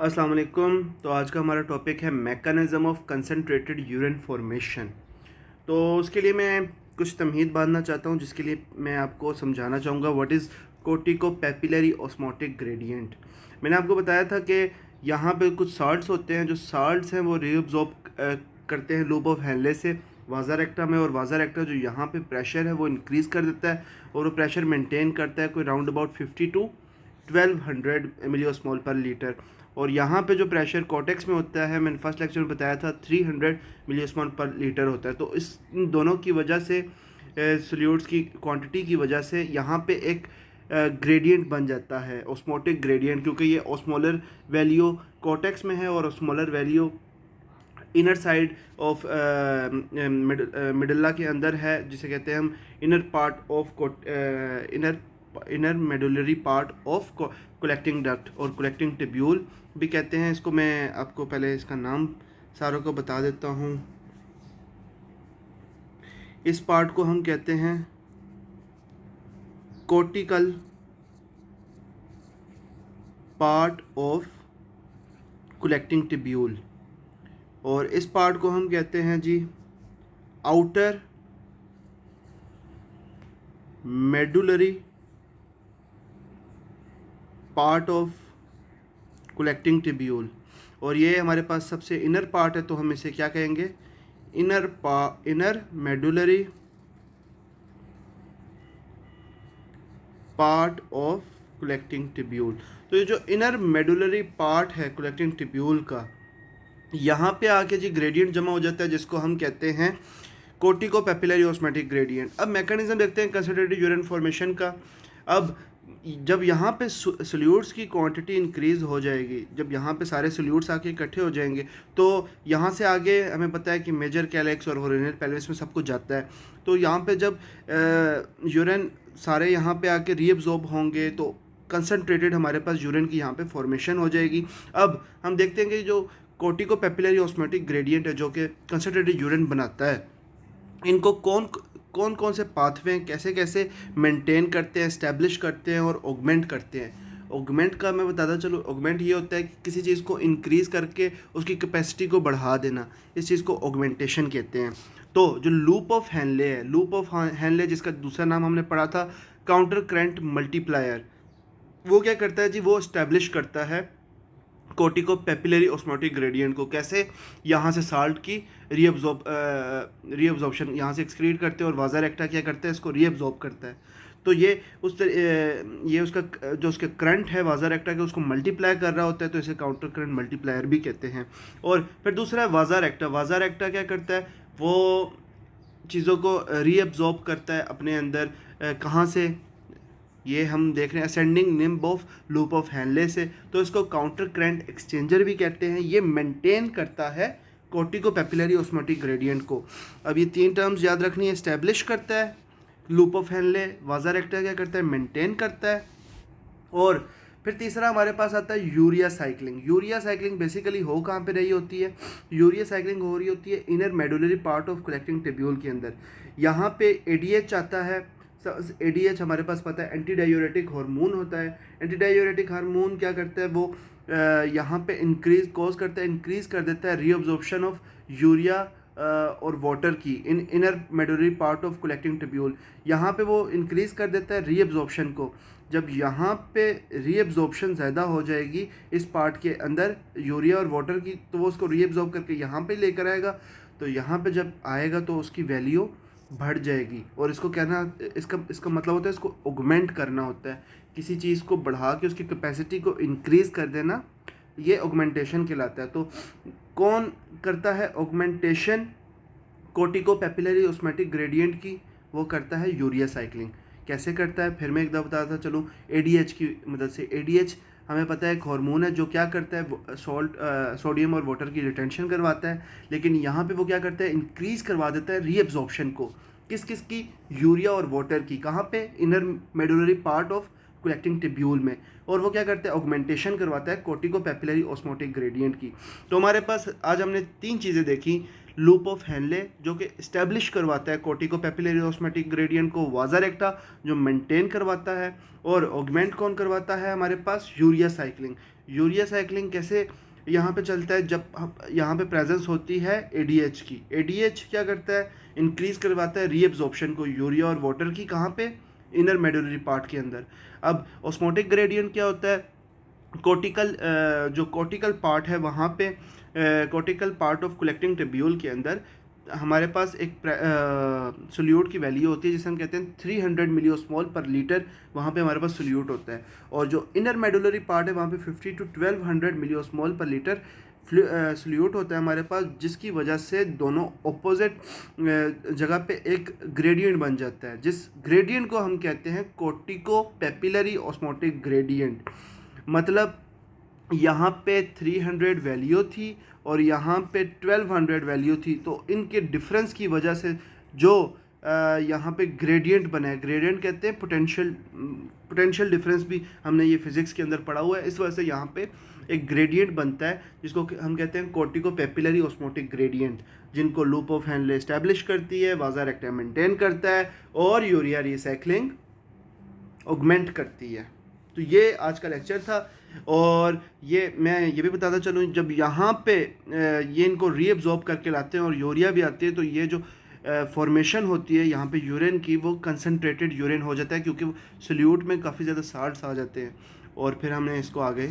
अस्सलाम वालेकुम। तो आज का हमारा टॉपिक है mechanism of concentrated urine formation. तो उसके लिए मैं कुछ तमहीद बांधना चाहता हूँ, जिसके लिए मैं आपको समझाना चाहूँगा व्हाट इज़ कोर्टिकोपैपिलरी ऑस्मोटिक ग्रेडियंट। मैंने आपको बताया था कि यहाँ पे कुछ साल्ट्स होते हैं, जो साल्ट्स हैं वो रीअब्जॉर्ब करते हैं लूप ऑफ हेनले से वाजा रेक्टा में, और वाजा रेक्टा जो यहाँ पे प्रेशर है वो इंक्रीज़ कर देता है और वो प्रेशर मेंटेन करता है कोई राउंड अबाउट 50 टू 1200 मिलीओस्मोल पर लीटर। और यहाँ पे जो प्रेशर कॉर्टेक्स में होता है, मैंने फर्स्ट लेक्चर में बताया था 300 मिलीओस्मोल पर लीटर होता है। तो इस इन दोनों की वजह से सोल्यूट्स की क्वांटिटी की वजह से यहाँ पे एक ग्रेडियंट बन जाता है, ऑस्मोटिक ग्रेडियंट, क्योंकि ये ऑस्मोलर वैल्यू कॉर्टेक्स में है और osmolar value inner side of medulla के अंदर है, जिसे कहते हैं हम inner part of inner medullary part of collecting duct और कलेक्टिंग टिब्यूल भी कहते हैं इसको। मैं आपको पहले इसका नाम सारों को बता देता हूँ। इस पार्ट को हम कहते हैं cortical part of collecting tubule, और इस पार्ट को हम कहते हैं जी outer medullary part of collecting tubule. और ये हमारे पास सबसे इनर पार्ट है, तो हम इसे क्या कहेंगे? Inner medullary part of collecting tubule. तो ये जो इनर मेडुलरी पार्ट है कलेक्टिंग टिब्यूल का, यहाँ पे आके जी ग्रेडियंट जमा हो जाता है, जिसको हम कहते हैं कोर्टिकोपैपिलरी ऑस्मोटिक ग्रेडियंट। अब मैकेनिज्म देखते हैं कंसंट्रेटेड यूरिन फॉर्मेशन का। अब जब यहाँ पे सोल्यूट्स की क्वांटिटी इंक्रीज़ हो जाएगी, जब यहाँ पे सारे सोल्यूट्स आके इकट्ठे हो जाएंगे, तो यहाँ से आगे हमें पता है कि मेजर कैलेक्स और रेनल पेल्विस में सब कुछ जाता है। तो यहाँ पे जब यूरिन सारे यहाँ पे आके रीअब्जॉर्ब होंगे, तो कंसनट्रेटेड हमारे पास यूरिन की यहाँ पे फॉर्मेशन हो जाएगी। अब हम देखते हैं कि जो कोर्टिकोपैपिलरी ऑस्मोटिक ग्रेडियंट है, जो कि कंसनट्रेटेड यूरिन बनाता है, इनको कौन कौन कौन से पाथवे कैसे कैसे मेंटेन करते हैं, इस्टेब्लिश करते हैं और ऑगमेंट करते हैं। ऑगमेंट का मैं बताता चलूँ, ऑगमेंट ये होता है कि किसी चीज़ को इंक्रीज़ करके उसकी कैपेसिटी को बढ़ा देना, इस चीज़ को ऑगमेंटेशन कहते हैं। तो जो लूप ऑफ हेनले है, लूप ऑफ हेनले जिसका दूसरा नाम हमने पढ़ा था काउंटर करंट मल्टीप्लायर, वो क्या करता है जी? वो इस्टेब्लिश करता है कोर्टिकोपैपिलरी ऑस्मोटिक ग्रेडियंट को। कैसे? यहाँ से साल्ट की रीअब्जॉर्प्शन यहाँ से एक्सक्रीट करते हैं, और वाजा रेक्टा क्या करता है? इसको रीअब्जॉर्ब करता है। तो ये ये उसका जो उसके करंट है वाजा रेक्टा के, उसको मल्टीप्लाई कर रहा होता है, तो इसे काउंटर करंट मल्टीप्लायर भी कहते हैं। और फिर दूसरा है वाजा रेक्टा। वाजा रेक्टा क्या करता है? वो चीज़ों को रीअब्जॉर्ब करता है अपने अंदर। कहाँ से? ये हम देख रहे हैं ascending limb of loop of Henle से, तो इसको काउंटर करंट एक्सचेंजर भी कहते हैं। ये मेंटेन करता है कोर्टिकोपैपिलरी ऑस्मोटिक ग्रेडियंट को। अब ये तीन टर्म्स याद रखनी है। एस्टेब्लिश करता है लूप ऑफ हेनले, वाजा रेक्टा क्या करता है? मेंटेन करता है। और फिर तीसरा हमारे पास आता है urea cycling. Urea cycling basically हो कहाँ पे रही होती है? यूरिया साइक्लिंग हो रही होती है inner medullary part of collecting tubule के अंदर। यहाँ पे एडीएच आता है। एडीएच हमारे पास पता है एंटी डायूरेटिक हार्मोन होता है। एंटी डायूरेटिक हार्मोन क्या करता है? वो यहाँ पे इंक्रीज कॉज करता है, इंक्रीज कर देता है रीअब्जॉर्प्शन ऑफ यूरिया और वाटर की इन inner medullary part of collecting tubule. यहाँ पे वो इंक्रीज कर देता है रीअब्जॉर्प्शन को। जब यहाँ पे रीअब्जॉर्प्शन ज़्यादा हो जाएगी इस पार्ट के अंदर यूरिया और वाटर की, तो वो उसको रीअब्जॉर्ब करके यहाँ पे लेकर आएगा। तो यहाँ पे जब आएगा तो उसकी वैल्यू बढ़ जाएगी, और इसको कहना इसका इसका मतलब होता है इसको ऑगमेंट करना होता है। किसी चीज़ को बढ़ा के उसकी कैपेसिटी को इंक्रीज़ कर देना, ये ऑगमेंटेशन कहलाता है। तो कौन करता है ऑगमेंटेशन कोर्टिकोपैपिलरी ऑस्मोटिक ग्रेडियंट की? वो करता है यूरिया साइक्लिंग। कैसे करता है? फिर मैं एक दफ़ा बताता चलूँ, एडीएच की मदद से। एडीएच हमें पता है एक हार्मोन है जो क्या करता है? सोडियम और वाटर की रिटेंशन करवाता है, लेकिन यहाँ पे वो क्या करता है? इंक्रीज़ करवा देता है रीअब्जॉर्प्शन को। किस किस की? यूरिया और वाटर की। कहाँ पे? Inner medullary part of collecting tubule में। और वो क्या करता है? ऑगमेंटेशन करवाता है कोर्टिकोपैपिलरी ऑस्मोटिक ग्रेडियंट की। तो हमारे पास आज हमने तीन चीज़ें देखी। लूप ऑफ हेनले जो कि इस्टेब्लिश करवाता है कोर्टिकोपैपिलरी ऑस्मोटिक ग्रेडियंट को, वाजा रेक्टा जो मेंटेन करवाता है, और ऑगमेंट कौन करवाता है? हमारे पास यूरिया साइक्लिंग। यूरिया साइकिलिंग कैसे यहाँ पे चलता है, जब यहाँ पे प्रेजेंस होती है एडीएच की। एडीएच क्या करता है, इंक्रीज करवाता है रीएब्जॉर्प्शन को यूरिया और वाटर की, कहाँ पे, इनर मेडुलरी पार्ट के अंदर। अब ऑस्मोटिक ग्रेडियंट क्या होता है, कोर्टिकल जो कोर्टिकल पार्ट है वहाँ पे, cortical part of collecting tubule के अंदर हमारे पास एक सोल्यूट की वैल्यू होती है जिसे हम कहते हैं 300 मिलियोस्मॉल पर लीटर, वहाँ पे हमारे पास सोल्यूट होता है। और जो इनर मेडुलरी पार्ट है वहाँ पे 50 to 1200 मिलियोस्मॉल पर लीटर सोल्यूट होता है हमारे पास, जिसकी वजह से दोनों ऑपोजिट जगह पे एक ग्रेडियंट बन जाता है, जिस ग्रेडियंट को हम कहते हैं कोर्टिको पेपिलरी ऑस्मोटिक ग्रेडियंट। मतलब यहाँ पे 300 वैल्यू थी और यहाँ पे 1200 वैल्यू थी, तो इनके डिफरेंस की वजह से जो यहाँ पे ग्रेडियंट बना है, ग्रेडियंट कहते हैं पोटेंशियल डिफरेंस, भी हमने ये फिजिक्स के अंदर पढ़ा हुआ है। इस वजह से यहाँ पे एक ग्रेडियंट बनता है जिसको हम कहते हैं कोर्टिको पेपिलरी ऑस्मोटिक ग्रेडियंट, जिनको लूप ऑफ हेनले इस्टेब्लिश करती है, वाजा रेक्टा मेंटेन करता है और यूरिया रिसाइक्लिंग ऑगमेंट करती है। तो ये आज का लेक्चर था। और ये मैं ये भी बताता चलूँ, जब यहाँ पे ये इनको रीअब्जॉर्ब करके लाते हैं और यूरिया भी आती है, तो ये जो फॉर्मेशन होती है यहाँ पे यूरिन की, वो कंसनट्रेटेड यूरिन हो जाता है, क्योंकि वो सोल्यूट में काफ़ी ज़्यादा साल्ट्स आ जाते हैं। और फिर हमने इसको आगे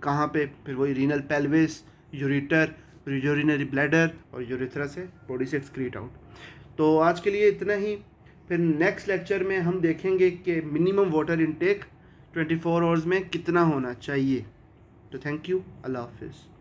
कहाँ पे, फिर वही renal pelvis, ureter, urinary bladder और यूरिथ्रा से बॉडी से एक्सक्रीट आउट। तो आज के लिए इतना ही। फिर नेक्स्ट लेक्चर में हम देखेंगे कि मिनिमम वाटर इनटेक 24 आवर्स में कितना होना चाहिए। तो थैंक यू, अल्लाह हाफिज़।